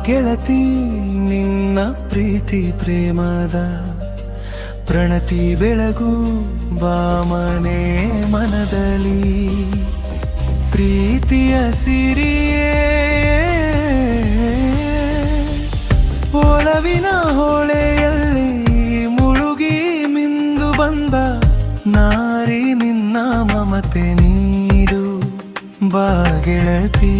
ಗೆಳತಿ ನಿನ್ನ ಪ್ರೀತಿ ಪ್ರೇಮದ ಪ್ರಣತಿ ಬೆಳಗು ಬಾಮನೆ ಮನದಲ್ಲಿ ಪ್ರೀತಿಯ ಸಿರಿಯೇ ಒಲವಿನ ಹೊಳೆಯಲ್ಲಿ ಮುಳುಗಿ ಮಿಂದು ಬಂದ ನಾರಿ ನಿನ್ನ ಮಮತೆ ನೀಡು ಬಾ ಗೆಳತಿ.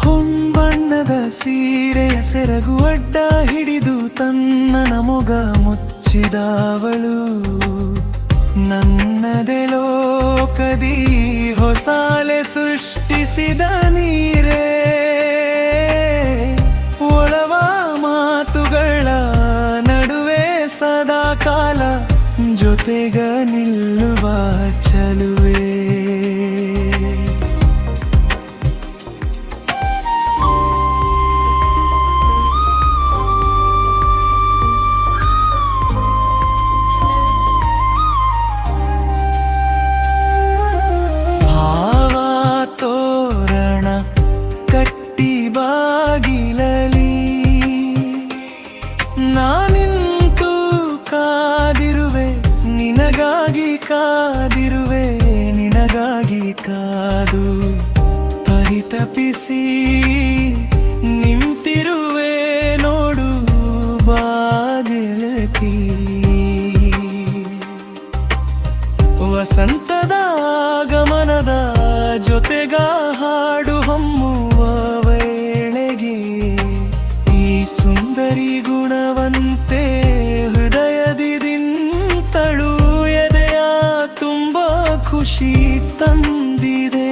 ಹೊಂಬಣ್ಣದ ಸೀರೆಯ ಸೆರಗು ಅಡ್ಡ ಹಿಡಿದು ತನ್ನ ನಮೊಗ ಮುಚ್ಚಿದವಳು ನನ್ನದೇ ಲೋಕದಿ ಹೊಸಾಲೆ ಸೃಷ್ಟಿಸಿದ ನೀರೇ ಒಳವ ಮಾತುಗಳ ನಡುವೆ ಸದಾ ಕಾಲ ಜೊತೆಗ ನಿಲ್ಲುವ ಚಲುವೆ. ನಾನಿಂತು ಕಾದಿರುವೆ ನಿನಗಾಗಿ ಕಾದು ಪರಿತಪಿಸಿ ನಿಂತಿರುವೆ ನೋಡು ಬಾ ಗೆಳತಿ. ವಸಂತದ ಆಗಮನದ ಜೊತೆಗ ಹಾಡು ಹೊಮ್ಮುವ ವೇಳೆಗೆ ಈ ಸುಂದರಿ ಗುಣವಂತೆ ಹೃದಯದಿ ನಿಂತಳು ಎದೆಯ ತುಂಬ ಖುಷಿ ತಂದಿದೆ.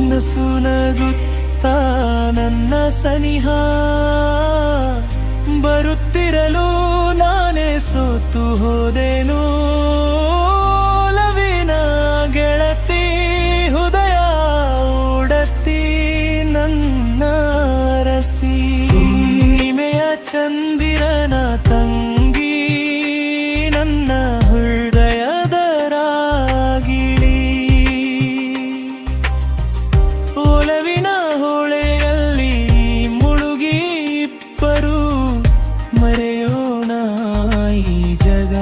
ನಸು ನಗುತ್ತಾ ನನ್ನ ಸನಿಹ ಬರುತ್ತಿರಲು ನಾನೇ ಸೋತು ಹೋದೆನು ಲವಿನ ಗೆಳತಿ ಹೃದಯ ಉಡತಿ ನನ್ನ ರಸಿ ಚಂದಿರನ ತಂಗಿ ನನ್ನ ಹೃದಯದ ರಾಗಿಣಿ ಒಲವಿನ ಹೊಳೆಯಲ್ಲಿ ಮುಳುಗಿ ಇಬ್ಬರು ಮರೆಯೋಣ ಈ ಜಗ.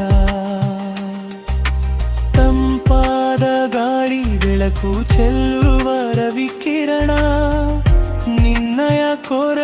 ತಂಪಾದ ಗಾಳಿ ಬೆಳಕು ಚೆಲ್ಲುವ ರವಿಕಿರಣ ನಿನ್ನಯ ಕೋರ